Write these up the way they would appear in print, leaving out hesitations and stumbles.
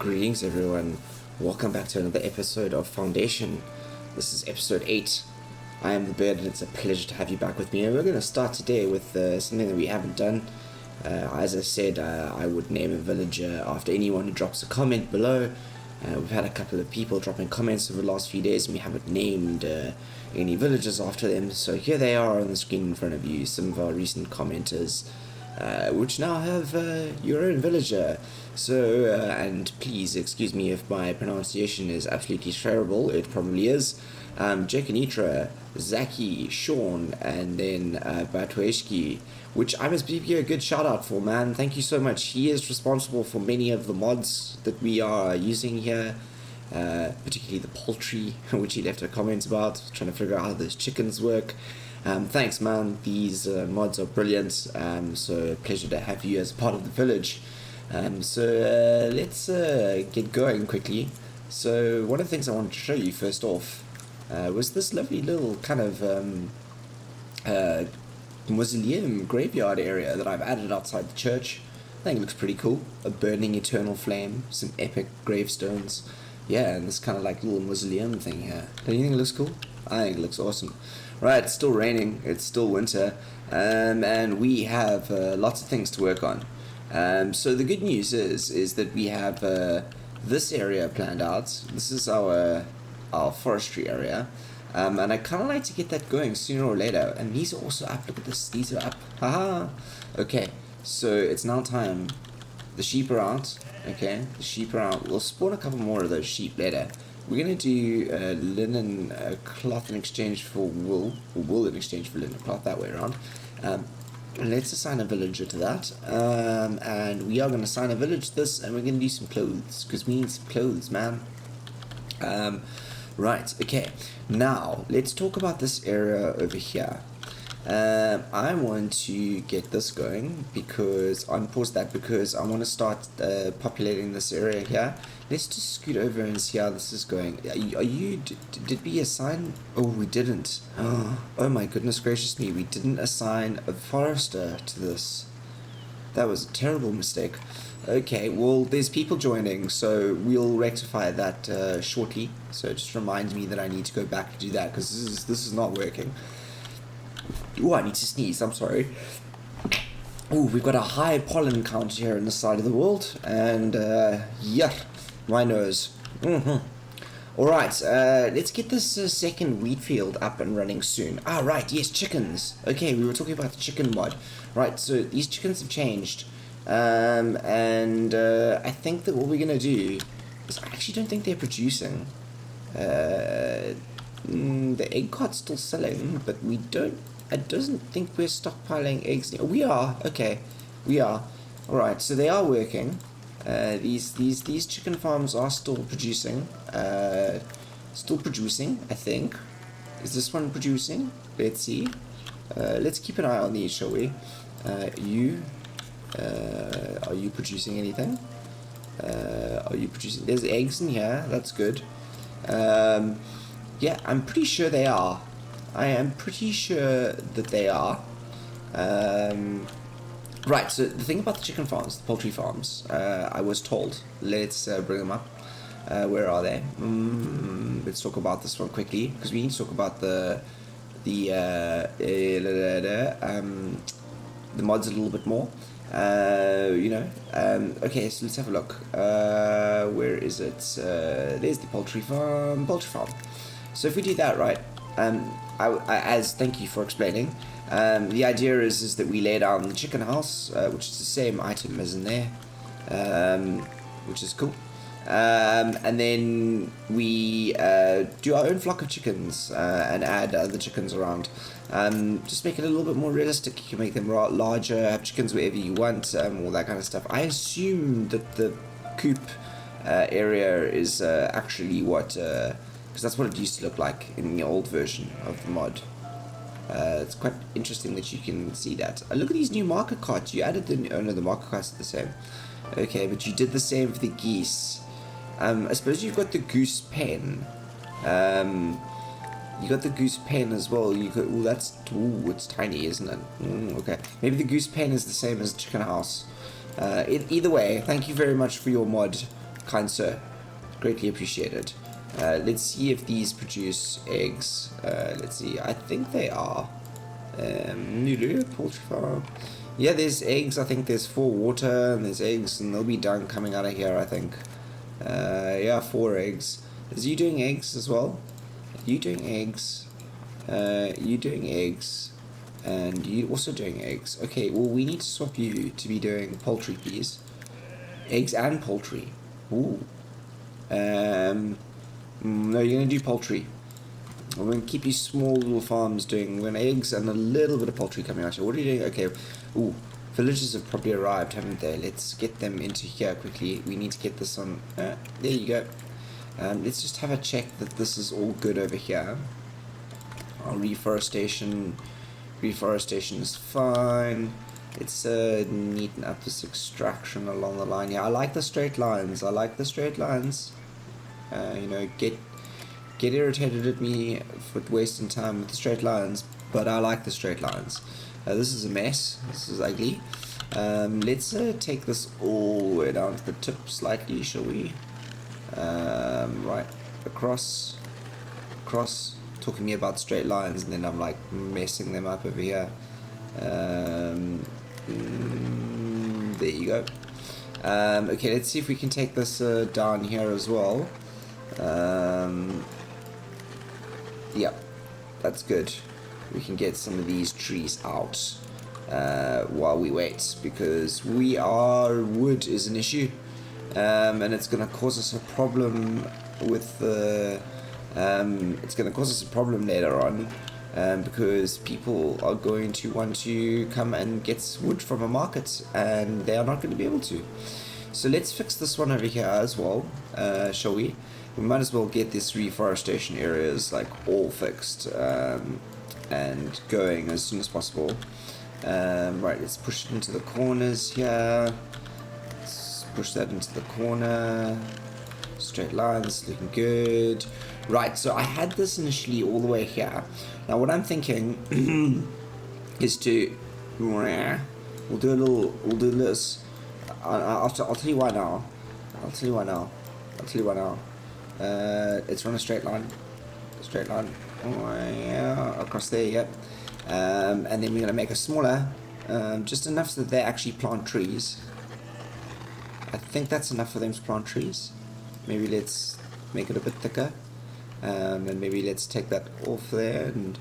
Greetings everyone, welcome back to another episode of Foundation. This is episode 8. I am the Bird and it's a pleasure to have you back with me, and we're going to start today with something that we haven't done. As I said, I would name a villager after anyone who drops a comment below. We've had a couple of people dropping comments over the last few days and we haven't named any villagers after them, so here they are on the screen in front of you, some of our recent commenters, which now have your own villager. So, and please excuse me if my pronunciation is absolutely terrible, it probably is. Jake Anitra, Zaki, Sean, and then Batueshki, which I must give you a good shout out for, man. Thank you so much. He is responsible for many of the mods that we are using here, particularly the poultry, which he left a comment about, trying to figure out how those chickens work. Thanks, man. These mods are brilliant. So pleasure to have you as part of the village. So let's get going quickly. So one of the things I wanted to show you first off was this lovely little kind of mausoleum graveyard area that I've added outside the church. I think it looks pretty cool. A burning eternal flame, some epic gravestones. Yeah, and this kind of like little mausoleum thing here. Don't you think it looks cool? I think it looks awesome. Right, it's still raining, it's still winter, and we have lots of things to work on. So the good news is that we have this area planned out. This is our forestry area, and I kind of like to get that going sooner or later. And these are also up. Look at this. These are up. Haha. Okay. So it's now time. The sheep are out. Okay. The sheep are out. We'll spawn a couple more of those sheep later. We're gonna do linen cloth in exchange for wool, or wool in exchange for linen cloth. That way around. And let's assign a villager to that, and we are going to assign a village to this, and we're going to do some clothes, because we need some clothes, man. Right, okay, now, let's talk about this area over here. I want to get this going, because, unpause that, because I want to start populating this area here. Let's just scoot over and see how this is going. Did we assign? Oh, we didn't. Oh my goodness gracious me, we didn't assign a forester to this. That was a terrible mistake. Okay, well, there's people joining, so we'll rectify that shortly. So it just reminds me that I need to go back and do that, because this is not working. Oh, I need to sneeze, I'm sorry. Oh, we've got a high pollen count here in this side of the world, and yeah. My nose. Alright, let's get this second wheat field up and running soon. Ah, right, yes, chickens. Okay, we were talking about the chicken mod. Right, so these chickens have changed. And I think that what we're going to do is I actually don't think they're producing. The egg cart's still selling, but I don't think we're stockpiling eggs. We are, okay, we are. Alright, so they are working. These chicken farms are still producing, I think. Is this one producing? Let's see. Let's keep an eye on these, shall we? Are you producing anything? Are you producing? There's eggs in here, that's good. Yeah, I'm pretty sure they are. I am pretty sure that they are. Right, so the thing about the chicken farms, the poultry farms, I was told, let's bring them up. Where are they? Let's talk about this one quickly, because we need to talk about the mods a little bit more. Okay, so let's have a look. Where is it? There's the poultry farm. So if we do that, right, thank you for explaining. The idea is that we lay down the chicken house, which is the same item as in there, which is cool. And then we do our own flock of chickens and add other chickens around. Just make it a little bit more realistic. You can make them larger, have chickens wherever you want, all that kind of stuff. I assume that the coop area is actually what, because that's what it used to look like in the old version of the mod. It's quite interesting that you can see that. Look at these new market carts. You added the... Oh no, the market carts are the same. Okay, but you did the same for the geese. I suppose you've got the goose pen. You got the goose pen as well. You got... Oh, that's... Ooh, it's tiny, isn't it? Okay. Maybe the goose pen is the same as the chicken house. Either way, thank you very much for your mod. kind sir. Greatly appreciated. Let's see if these produce eggs. Let's see. I think they are. Nulu, poultry farm. Yeah, there's eggs. I think there's 4 water and there's eggs, and they'll be done coming out of here, I think. Yeah, 4 eggs. Is you doing eggs as well? You doing eggs? You doing eggs? And you also doing eggs. Okay, well, we need to swap you to be doing poultry, please. Eggs and poultry. Ooh. No, you're going to do poultry. I'm going to keep you small little farms doing eggs and a little bit of poultry coming out here. What are you doing? Okay. Ooh, villagers have probably arrived, haven't they? Let's get them into here quickly. We need to get this on. There you go. Let's just have a check that this is all good over here. Our reforestation is fine. It's neaten up this extraction along the line. Yeah, I like the straight lines. You know, get irritated at me for wasting time with the straight lines, but I like the straight lines. This is a mess. This is ugly. Let's take this all the way down to the tip slightly, shall we? Right, across, talking to me about straight lines, and then I'm like messing them up over here. There you go. Okay, let's see if we can take this down here as well. Yeah, that's good. We can get some of these trees out while we wait, because wood is an issue, and it's going to cause us a problem with the. It's going to cause us a problem later on, because people are going to want to come and get wood from a market, and they are not going to be able to. So let's fix this one over here as well, shall we? We might as well get this reforestation areas like all fixed and going as soon as possible. Right, let's push it into the corners here. Let's push that into the corner. Straight lines, looking good. Right, so I had this initially all the way here. Now what I'm thinking is to we'll do this. I'll tell you why now. Let's run a straight line. Oh, yeah, across there, yep. And then we're going to make it smaller, just enough so that they actually plant trees. I think that's enough for them to plant trees. Maybe let's make it a bit thicker, and maybe let's take that off there and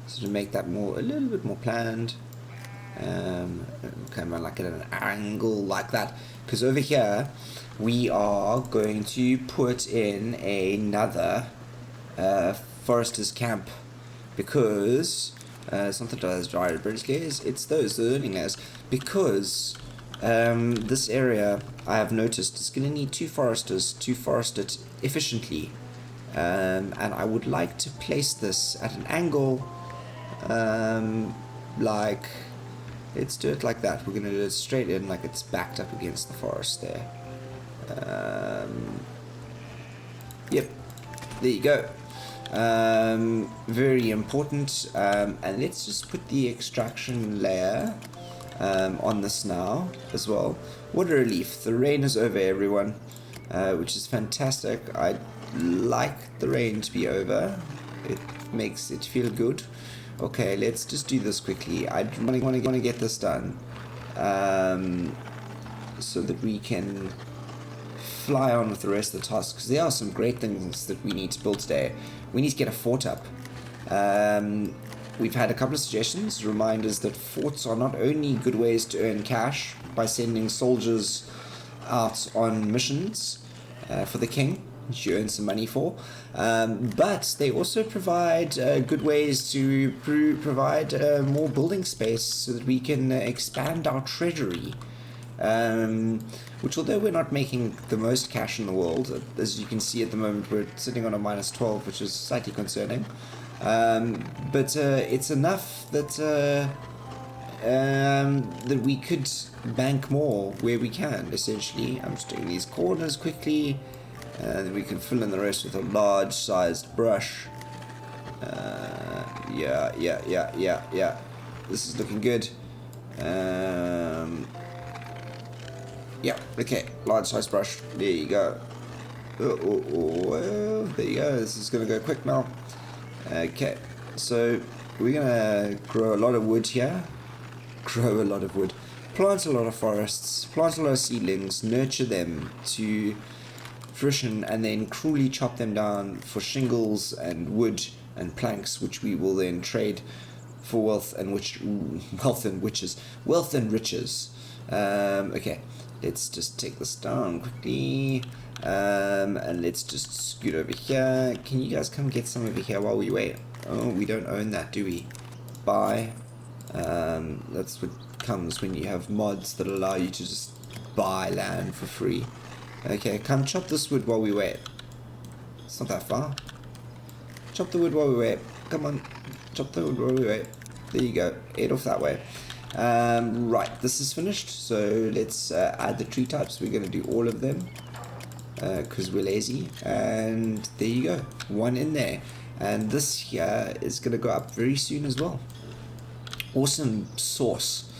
sort of make that a little bit more planned. Kind of like at an angle like that, because over here we are going to put in another forester's camp, because something does dry layers. It's the learning layers, because this area I have noticed is going to need 2 foresters to forest it efficiently, and I would like to place this at an angle, like. Let's do it like that. We're going to do it straight in, like it's backed up against the forest there. Yep, there you go. Very important. And let's just put the extraction layer on this now as well. What a relief. The rain is over, everyone, which is fantastic. I like the rain to be over. It makes it feel good. Okay, let's just do this quickly. I want to get this done, so that we can fly on with the rest of the tasks. Because there are some great things that we need to build today. We need to get a fort up. We've had a couple of suggestions, reminders that forts are not only good ways to earn cash by sending soldiers out on missions for the king, which you earn some money for, but they also provide good ways to provide more building space so that we can expand our treasury, which, although we're not making the most cash in the world, as you can see at the moment we're sitting on a -12, which is slightly concerning, but it's enough that that we could bank more where we can, essentially. I'm just doing these corners quickly, and we can fill in the rest with a large-sized brush. Yeah. This is looking good. Yeah, okay, large size brush. There you go. There you go. This is going to go quick now. Okay, so we're going to grow a lot of wood here. Grow a lot of wood. Plant a lot of forests. Plant a lot of seedlings. Nurture them to fruition, and then cruelly chop them down for shingles and wood and planks, which we will then trade for wealth and riches. Okay, let's just take this down quickly, and let's just scoot over here. Can you guys come get some over here while we wait? Oh, we don't own that, do we? Buy. That's what comes when you have mods that allow you to just buy land for free. Okay, come chop this wood while we wait. It's not that far. Chop the wood while we wait. Come on, chop the wood while we wait. There you go. Head off that way. Right, this is finished. So let's add the tree types. We're going to do all of them because we're lazy. And there you go. One in there. And this here is going to go up very soon as well. Awesome sauce.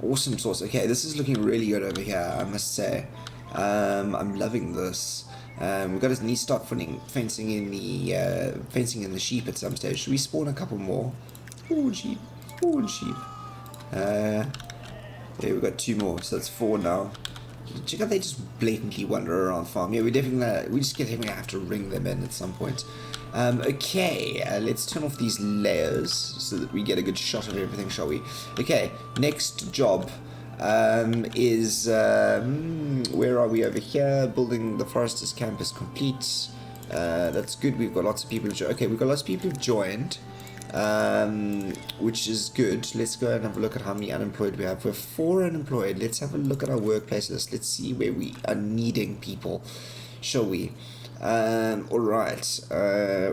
Awesome sauce. Okay, this is looking really good over here, I must say. I'm loving this. We've got to need to start fencing in the sheep at some stage. Should we spawn a couple more? Spawn sheep. Spawn sheep. Yeah, we've got 2 more, so that's 4 now. Check out, they just blatantly wander around the farm. Yeah, we just definitely have to ring them in at some point. Okay, let's turn off these layers so that we get a good shot of everything, shall we? Okay, next job is where are we over here? Building the Foresters camp is complete. That's good. We've got lots of people. Okay, we've got lots of people who've joined, which is good. Let's go and have a look at how many unemployed we have. We're 4 unemployed. Let's have a look at our workplace list. Let's see where we are needing people, shall we? Alright,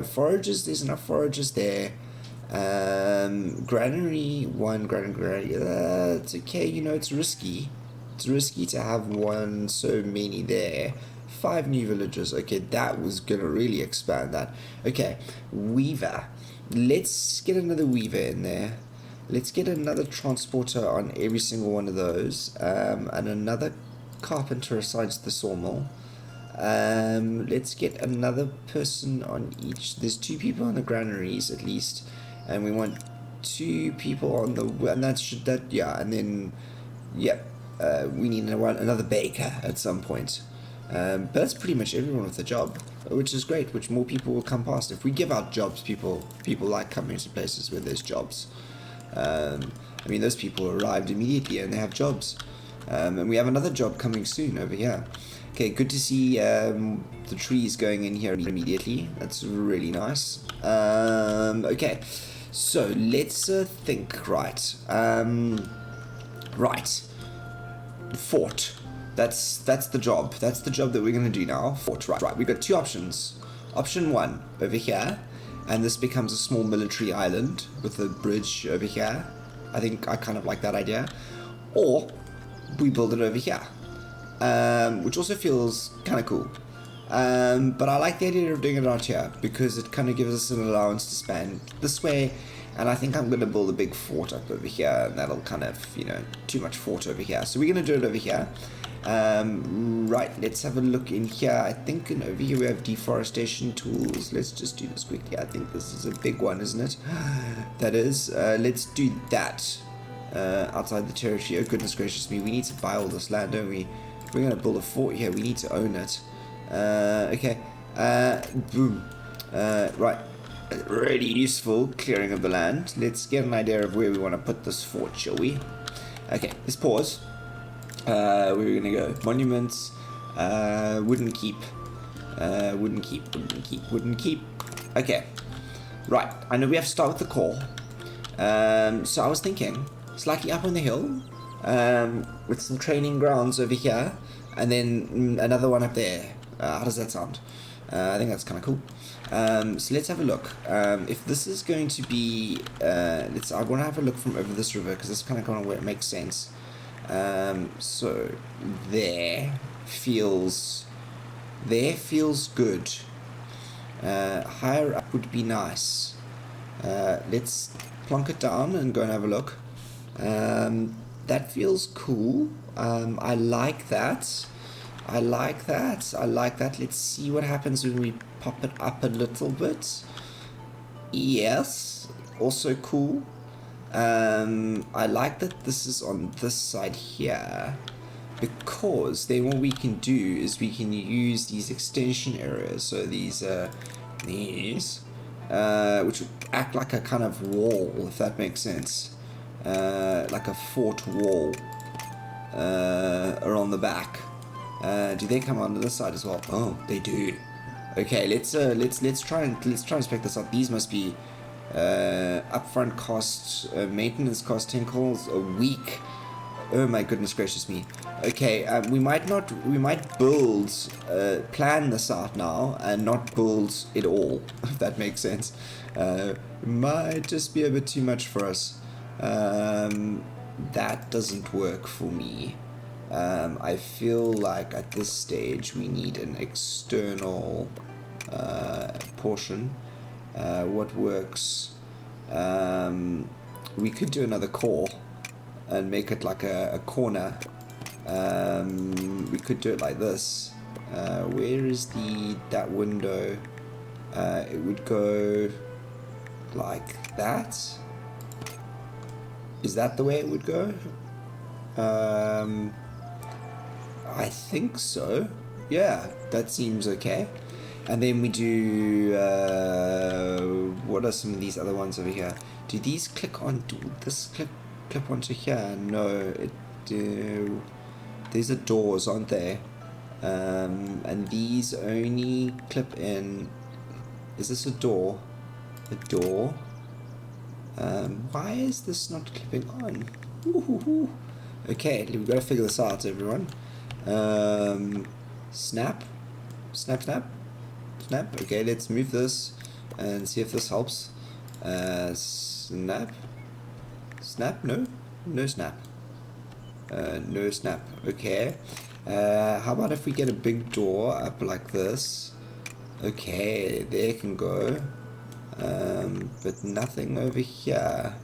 foragers, there's enough foragers there. Granary, it's okay, you know, it's risky to have so many there. 5 new villagers. Okay, that was gonna really expand that. Okay, weaver, let's get another weaver in there. Let's get another transporter on every single one of those, and another carpenter assigned to the sawmill. Let's get another person on each. There's 2 people on the granaries at least, and we want 2 people on the, and we need another baker at some point. But that's pretty much everyone with the job, which is great. Which more people will come past if we give out jobs. People like coming to places where there's jobs. I mean, those people arrived immediately and they have jobs, and we have another job coming soon over here. Okay, good to see the trees going in here immediately. That's really nice. Okay, so let's think. Right, right. Fort. That's the job. That's the job that we're gonna do now. Fort. Right. We've got 2 options. Option 1 over here, and this becomes a small military island with a bridge over here. I think I kind of like that idea. Or we build it over here. Which also feels kind of cool. But I like the idea of doing it out here because it kind of gives us an allowance to spend this way. And I think I'm going to build a big fort up over here, and that'll kind of, you know, too much fort over here. So we're going to do it over here. Right, let's have a look in here. I think over here we have deforestation tools. Let's just do this quickly. I think this is a big one, isn't it? That is. Let's do that outside the territory. Oh, goodness gracious me. We need to buy all this land, don't we? We're going to build a fort here. We need to own it. Okay. Boom. Right. Really useful clearing of the land. Let's get an idea of where we want to put this fort, shall we? Okay, let's pause. Where we're going to go. Monuments. Wooden keep. Wooden keep. Okay. Right. I know we have to start with the core. So I was thinking, slightly up on the hill, with some training grounds over here, and then another one up there. How does that sound? I think that's kind of cool. So let's have a look. If this is going to be, I want to have a look from over this river because that's kind of where it makes sense. So there feels good. Higher up would be nice. Let's plonk it down and go and have a look. that feels cool. I like that. I like that. I like that. Let's see what happens when we pop it up a little bit. Yes, also cool. I like that this is on this side here, because then what we can do is we can use these extension areas. So these, which would act like a kind of wall, if that makes sense. Like a fort wall around the back. Do they come onto this side as well? Oh, they do. Okay, let's try and inspect this out. These must be upfront costs, maintenance cost, 10 calls a week. Oh my goodness gracious me. Okay, we might build, plan this out now and not build it all, if that makes sense. Might just be a bit too much for us. That doesn't work for me. I feel like at this stage we need an external portion. What works? We could do another core and make it like a corner. We could do it like this. Where is that window? It would go like that. Is that the way it would go? I think so. Yeah, that seems okay. And then we do, what are some of these other ones over here? Do these click on, do this clip onto here? No, these are doors, aren't they? And these only clip in, is this a door? A door? Why is this not clipping on? Ooh. Okay, we've got to figure this out, everyone. Snap. Okay, let's move this and see if this helps. Snap. No snap. No snap. Okay. How about if we get a big door up like this? Okay, there it can go. But nothing over here.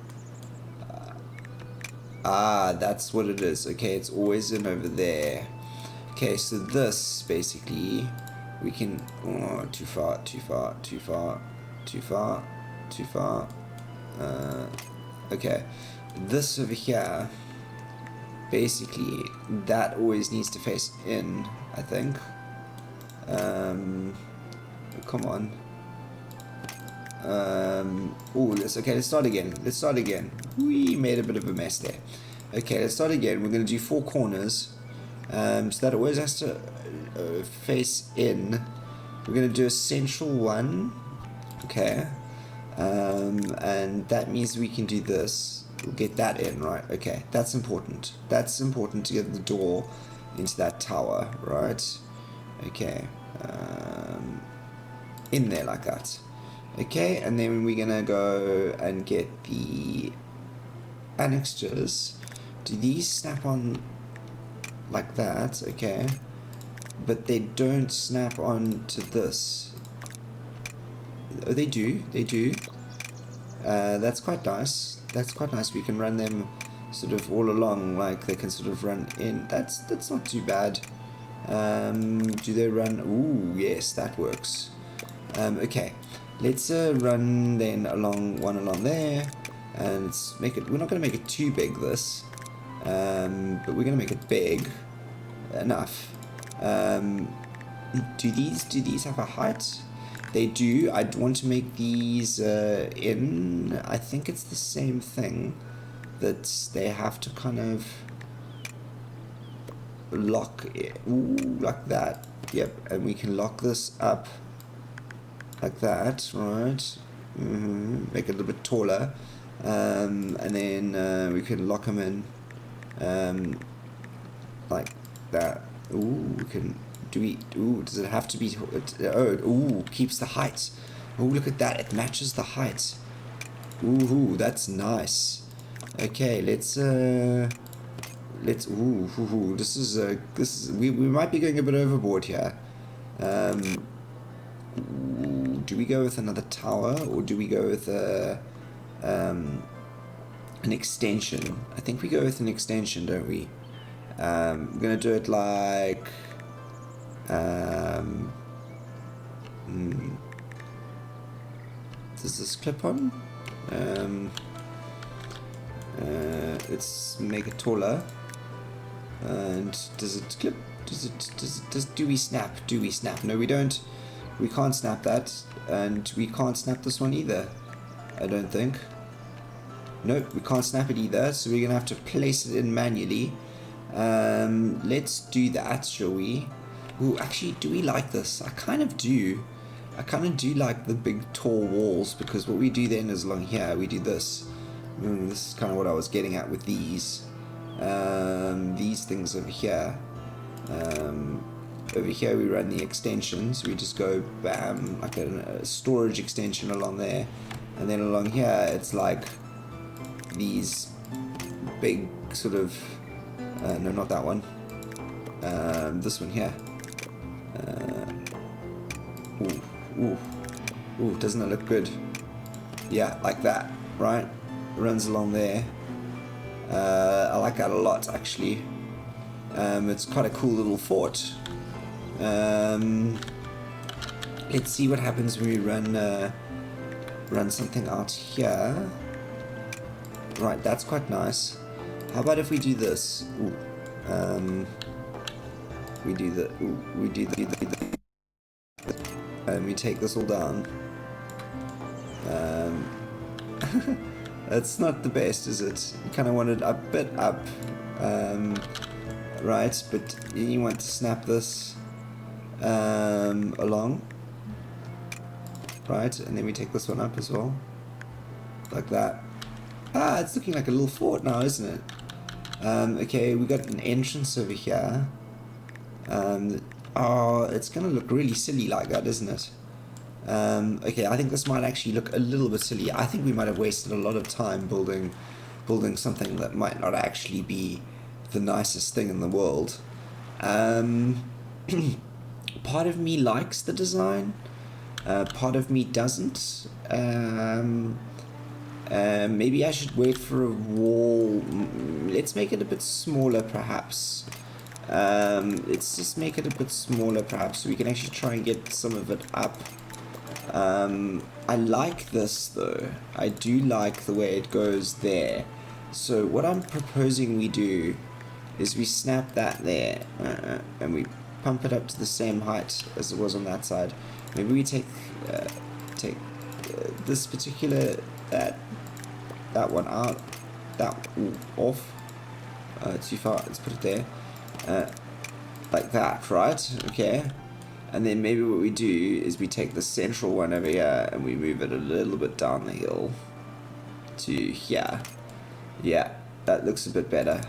That's what it is. Okay, it's always in over there. Okay, so this basically we can, too far. Okay, this over here, basically that always needs to face in, I think. Come on. Let's start again. We made a bit of a mess there. Okay, let's start again. We're going to do 4 corners, so that always has to face in. We're going to do a central one. Okay, and that means we can do this. We'll get that in, right? Okay, that's important. That's important to get the door into that tower, right? Okay, in there like that. Okay, and then we're gonna go and get the annexures. Do these snap on like that? Okay, but they don't snap on to this. Oh, they do. That's quite nice. We can run them sort of all along, like they can sort of run in. That's not too bad. Do they run? Ooh, yes, that works. Okay. Let's run then one along there, and let's make it. We're not going to make it too big, this, but we're going to make it big enough. Do these have a height? They do. I want to make these in. I think it's the same thing, that they have to kind of lock it. Ooh, like that. Yep, and we can lock this up. Like that, right? Make it a little bit taller, and then we can lock them in, like that. Ooh, we can. Does it have to be? Keeps the height. Oh, look at that! It matches the height. Ooh, that's nice. Okay, let's. This is. We might be going a bit overboard here. Do we go with another tower, or do we go with a an extension. I think we go with an extension, don't we? We're gonna do it like does this clip on? Let's make it taller. And does it clip? Do we snap? Do we snap? No, we don't. We can't snap that, and we can't snap this one either, I don't think. Nope, we can't snap it either, so we're gonna have to place it in manually. Let's do that, shall we? Ooh, actually, do we like this? I kind of do. I kind of do like the big tall walls, because what we do then is along here, we do this. This is kind of what I was getting at with these things over here. Over here we run the extensions. We just go bam, like a storage extension along there, and then along here it's like these big sort of no, not that one. This one here. Ooh, doesn't it look good? Yeah, like that, right? Runs along there. I like that a lot, actually. It's quite a cool little fort. Let's see what happens when we run something out here. Right, that's quite nice. How about if we do this? Ooh, we do the and we take this all down. That's not the best, is it? You kind of want it a bit up, right? But you want to snap this along, right? And then we take this one up as well, like that. Ah, it's looking like a little fort now, isn't it? Okay, we got an entrance over here. Oh, it's gonna look really silly like that, isn't it? Okay, I think this might actually look a little bit silly. I think we might have wasted a lot of time building something that might not actually be the nicest thing in the world. Part of me likes the design, part of me doesn't. Maybe I should wait for a wall. Let's make it a bit smaller, perhaps. Let's just make it a bit smaller, perhaps, so we can actually try and get some of it up. I like this, though. I do like the way it goes there. So what I'm proposing we do is we snap that there, and we pump it up to the same height as it was on that side. Maybe we take this particular that one out, off. Too far. Let's put it there, like that, right? Okay. And then maybe what we do is we take the central one over here and we move it a little bit down the hill to here. Yeah, that looks a bit better.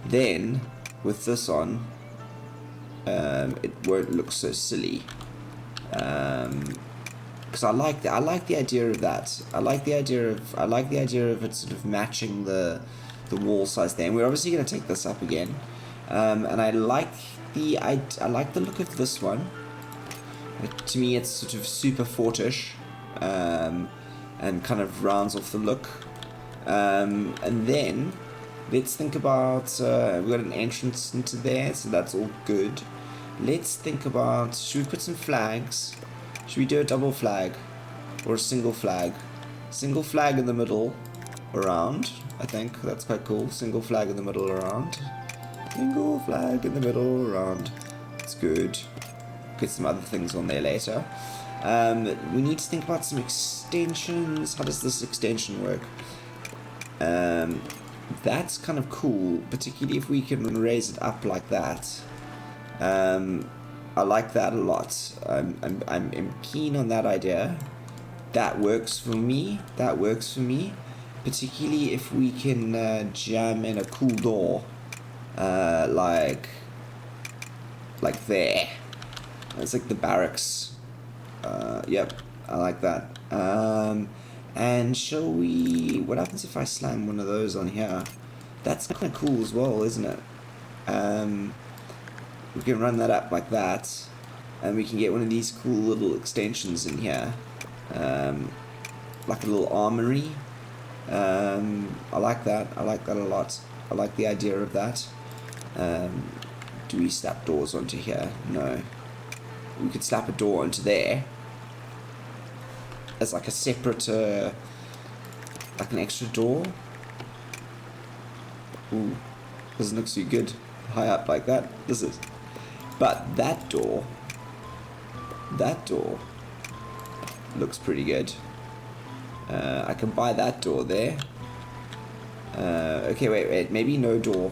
Then with this on, it won't look so silly. Because I like the idea of that. I like the idea of it sort of matching the wall size there. And we're obviously going to take this up again. And I like the look of this one. To me, it's sort of super fortish, and kind of rounds off the look. And then let's think about, we've got an entrance into there, so that's all good. Let's think about, should we put some flags? Should we do a double flag or a single flag? Single flag in the middle around. I think that's quite cool. Single flag in the middle around. Single flag in the middle around. That's good. Get some other things on there later. We need to think about some extensions. How does this extension work? That's kind of cool, particularly if we can raise it up like that. I like that a lot. I'm keen on that idea. That works for me. Particularly if we can jam in a cool door, like there. It's like the barracks. Yep, I like that. And shall we? What happens if I slam one of those on here? That's kind of cool as well, isn't it? We can run that up like that, and we can get one of these cool little extensions in here, like a little armory. I like that. I like that a lot. I like the idea of that. Do we slap doors onto here? No. We could slap a door onto there as like a separate, like an extra door. Ooh, doesn't look so good high up like that. This is. But that door looks pretty good. I can buy that door there. Okay, wait, maybe no door.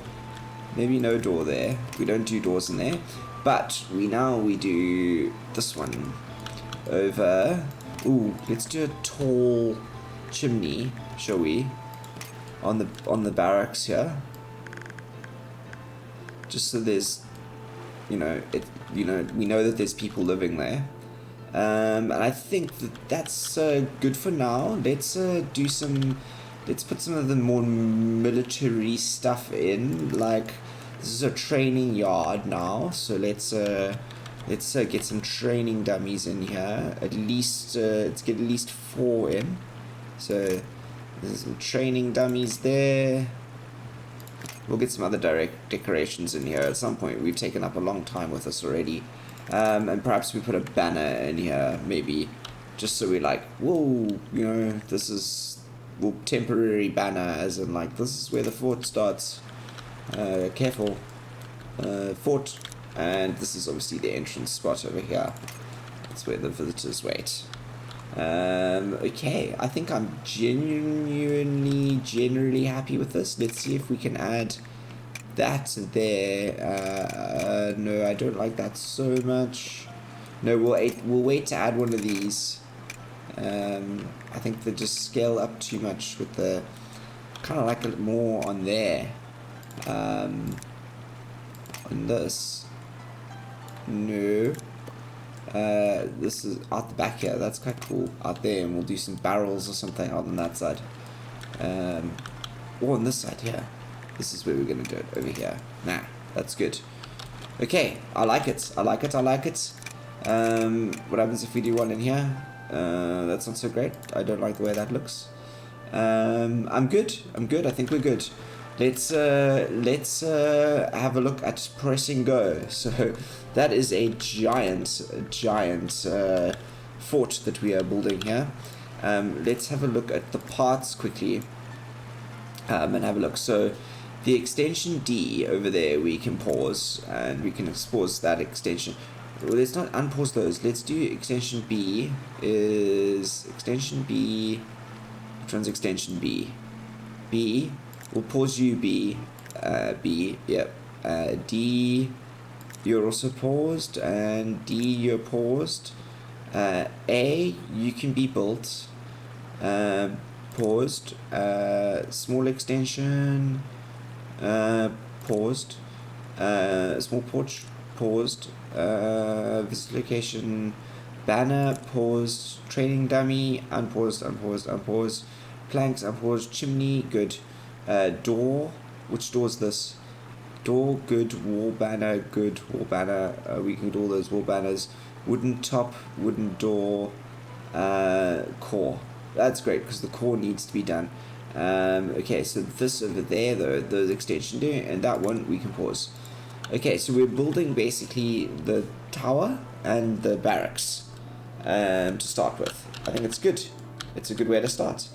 Maybe no door there. We don't do doors in there. But we do this one over. Ooh, let's do a tall chimney, shall we? On the barracks here. Just so there's, we know that there's people living there. And I think that's good for now. Let's put some of the more military stuff in. Like, this is a training yard now, so let's get some training dummies in here. At least let's get at least 4 in. So there's some training dummies there. We'll get some other decorations in here at some point. We've taken up a long time with this already. And perhaps we put a banner in here, maybe, just so we're like, whoa, this is, well, temporary banner, as in like, this is where the fort starts. Careful. Fort. And this is obviously the entrance spot over here. That's where the visitors wait. Okay, I think I'm generally happy with this. Let's see if we can add that there. No, I don't like that so much. No, we'll wait to add one of these. I think they just scale up too much with the, kind of like it more on there. On this. No. This is out the back here. That's quite cool. Out there, and we'll do some barrels or something out on that side. Or on this side here. This is where we're gonna do it, over here. Nah, that's good. Okay, I like it. I like it. I like it. What happens if we do one in here? That's not so great. I don't like the way that looks. I'm good. I think we're good. Let's have a look at pressing go. So that is a giant fort that we are building here. Let's have a look at the parts quickly. And have a look. So the extension D over there, we can pause, and we can pause that extension. Well, let's not unpause those. Let's do extension B. Is extension B? Which one's extension B? B. We'll pause you, B. B. Yep. D. You're also paused, and D. You're paused. A. You can be built. Paused. Small extension. Paused. Small porch. Paused. Visit location. Banner. Paused. Training dummy. Unpaused. Unpaused. Planks. Unpaused. Chimney. Good. Door. Which door is this? Door. Good. Wall banner. Good. Wall banner. We can do all those wall banners. Wooden top. Wooden door. Core. That's great, because the core needs to be done. Okay, so this over there, though, those extension do, and that one we can pause. Okay, so we're building basically the tower and the barracks to start with. I think it's good. It's a good way to start.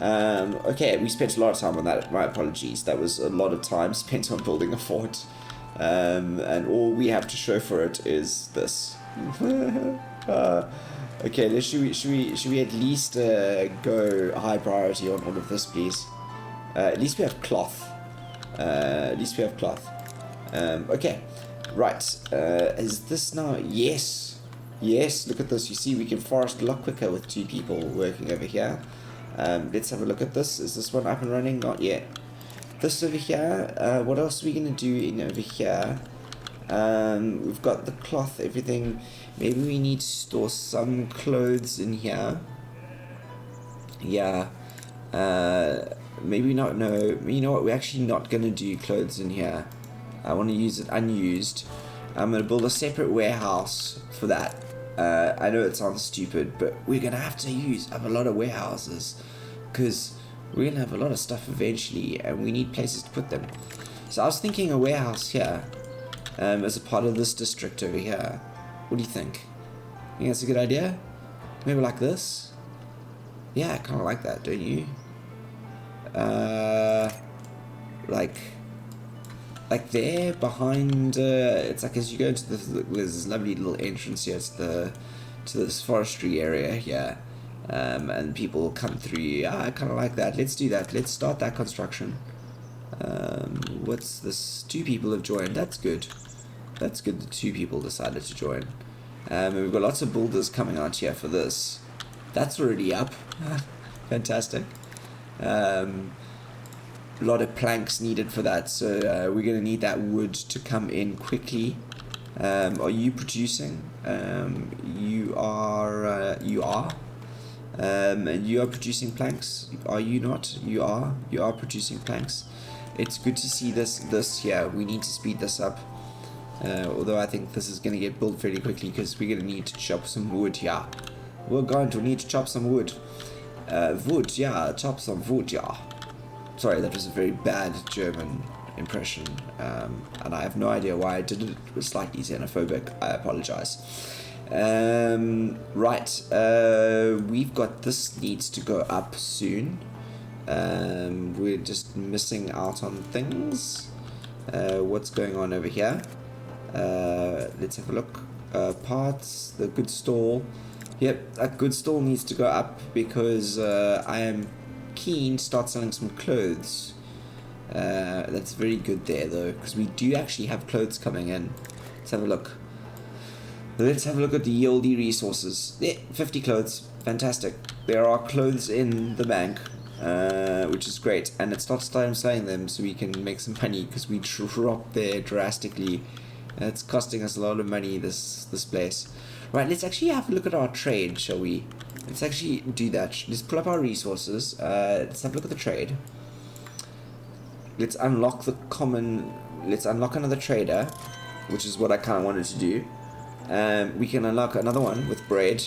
Okay, we spent a lot of time on that. My apologies. That was a lot of time spent on building a fort. And all we have to show for it is this. Okay, should we at least go high priority on all of this, please? At least we have cloth. Okay, right. Is this now? Yes. Look at this. You see, we can forest a lot quicker with 2 people working over here. Let's have a look at this. Is this one up and running? Not yet. This over here. What else are we gonna do in over here? We've got the cloth, everything. Maybe we need to store some clothes in here. Yeah. Maybe not. No. You know what? We're actually not gonna do clothes in here. I want to use it unused. I'm gonna build a separate warehouse for that. I know it sounds stupid, but we're gonna have to have a lot of warehouses, because we're going to have a lot of stuff eventually, and we need places to put them. So I was thinking a warehouse here, as a part of this district over here. What do you think? You think that's a good idea? Maybe like this? Yeah, I kind of like that, don't you? Like there behind, it's like as you go into there's this lovely little entrance here to this forestry area here, and people will come through. Yeah, I kind of like that. Let's do that. Let's start that construction. What's this? 2 people have joined. That's good. That's good that 2 people decided to join. And we've got lots of builders coming out here for this. That's already up. Fantastic. A lot of planks needed for that, so we're going to need that wood to come in quickly. Are you producing? You are. You are producing planks. Are you not? You are. You are producing planks. It's good to see this here. We need to speed this up. Although I think this is going to get built fairly quickly because we're going to need to chop some wood here. We're going to need to chop some wood. Wood, yeah. Chop some wood, yeah. Sorry, that was a very bad German impression, and I have no idea why I did it. It was slightly xenophobic. I apologize. Right, we've got this needs to go up soon. We're just missing out on things. What's going on over here? Let's have a look. Parts, the goods stall. Yep, that goods stall needs to go up because I am keen to start selling some clothes. That's very good there though, because we do actually have clothes coming in. Let's have a look. Let's have a look at the yieldy resources. Yeah, 50 clothes. Fantastic. There are clothes in the bank, which is great, and it starts time selling them so we can make some money because we dropped there drastically. It's costing us a lot of money, this place. Right, let's actually have a look at our trade, shall we? Let's actually do that. Let's pull up our resources. Let's have a look at the trade. Let's unlock the common. Let's unlock another trader, which is what I kind of wanted to do. We can unlock another one with bread,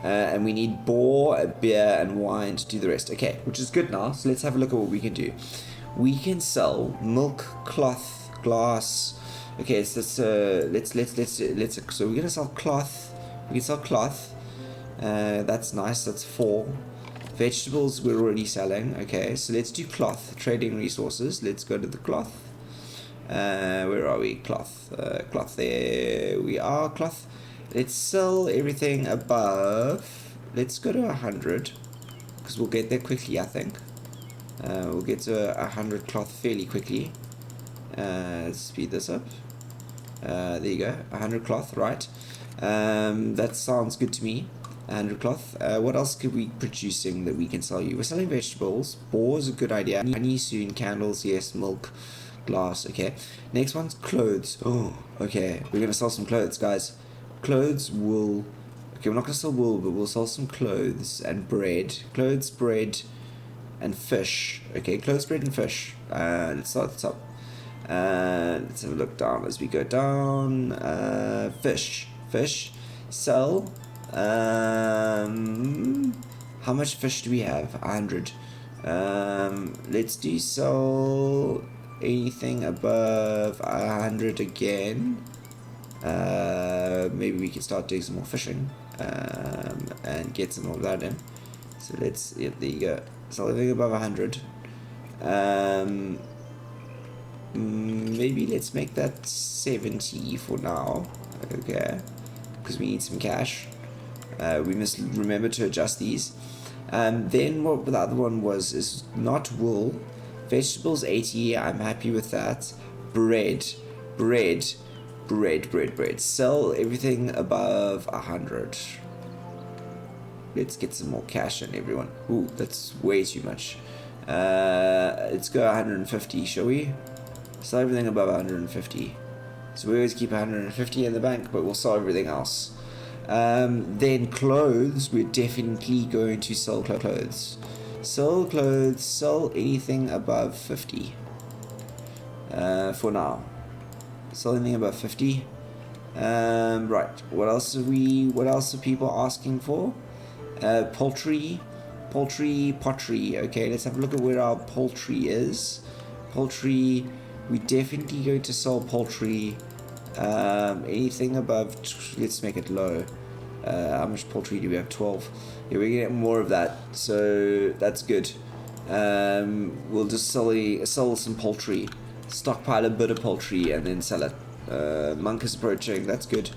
and we need boar, beer, and wine to do the rest. Okay, which is good now. So let's have a look at what we can do. We can sell milk, cloth, glass. Okay, so let's. So we're gonna sell cloth. We can sell cloth. That's nice. That's 4. Vegetables we're already selling. Okay, so let's do cloth. Trading resources. Let's go to the cloth. Where are we? Cloth. Cloth. There we are. Cloth. Let's sell everything above. Let's go to 100 because we'll get there quickly. I think we'll get to 100 cloth fairly quickly. Let's speed this up. There you go. 100 cloth. Right. That sounds good to me. 100 cloth. What else could we be producing that we can sell you? We're selling vegetables. Boar is a good idea. Honey soon. Candles, yes. Milk, glass. Okay. Next one's clothes. Oh, okay. We're gonna sell some clothes, guys. Clothes, wool. Okay, we're not gonna sell wool, but we'll sell some clothes and bread. Clothes, bread, and fish. Okay, clothes, bread, and fish. Let's start this up. Let's have a look down as we go down. Fish. Sell. How much fish do we have? 100. Let's do sell anything above 100 again. Maybe we can start doing some more fishing, and get some more of that in. So let's, yeah, there you go. Sell everything above 100. Maybe let's make that 70 for now. Okay, because we need some cash. We must remember to adjust these. Then what the other one was is not wool. Vegetables 80, I'm happy with that. Bread. Sell everything above 100. Let's get some more cash in, everyone. Ooh, that's way too much. Let's go 150, shall we? Sell everything above 150. So we always keep 150 in the bank, but we'll sell everything else. Then clothes, we're definitely going to sell clothes. Sell clothes, sell anything above 50. For now. Sell anything above 50. Right, what else are people asking for? Poultry. Poultry, pottery. Okay, let's have a look at where our poultry is. Poultry, we definitely going to sell poultry. Anything above, let's make it low. How much poultry do we have? 12. Yeah, we're gonna get more of that, so that's good. We'll just sell some poultry, stockpile a bit of poultry, and then sell it. Monk is approaching. That's good.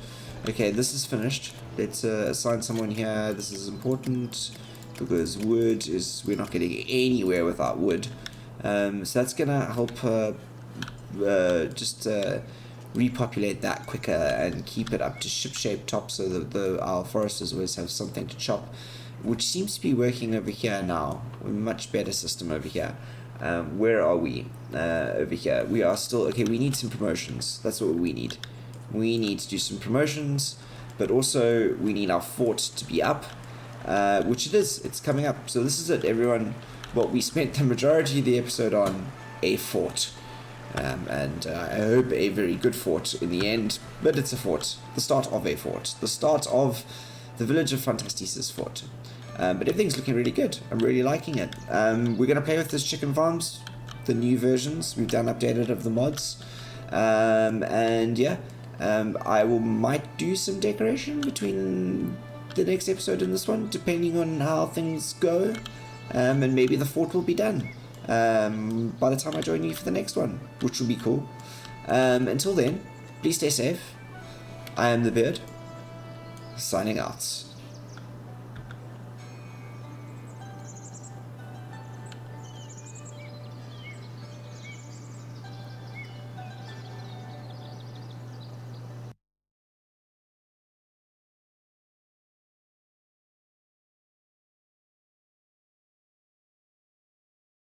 Okay, this is finished. Let's assign someone here. This is important because wood is, we're not getting anywhere without wood. So that's gonna help just repopulate that quicker and keep it up to ship-shaped top, so that our foresters always have something to chop, which seems to be working over here now. A much better system over here. Where are we? Over here. We are still, okay, we need some promotions. That's what we need. We need to do some promotions, but also we need our fort to be up, which it is. It's coming up. So this is it, everyone. What we spent the majority of the episode on, a fort. And I hope a very good fort in the end, but it's a fort. The start of a fort. The start of the village of Fantasties' fort. But everything's looking really good. I'm really liking it. We're going to play with this chicken farms, the new versions. We've done updated of the mods. And yeah, I might do some decoration between the next episode and this one, depending on how things go. And maybe the fort will be done by the time I join you for the next one, which will be cool. Until then, please stay safe. I am the Beard, signing out.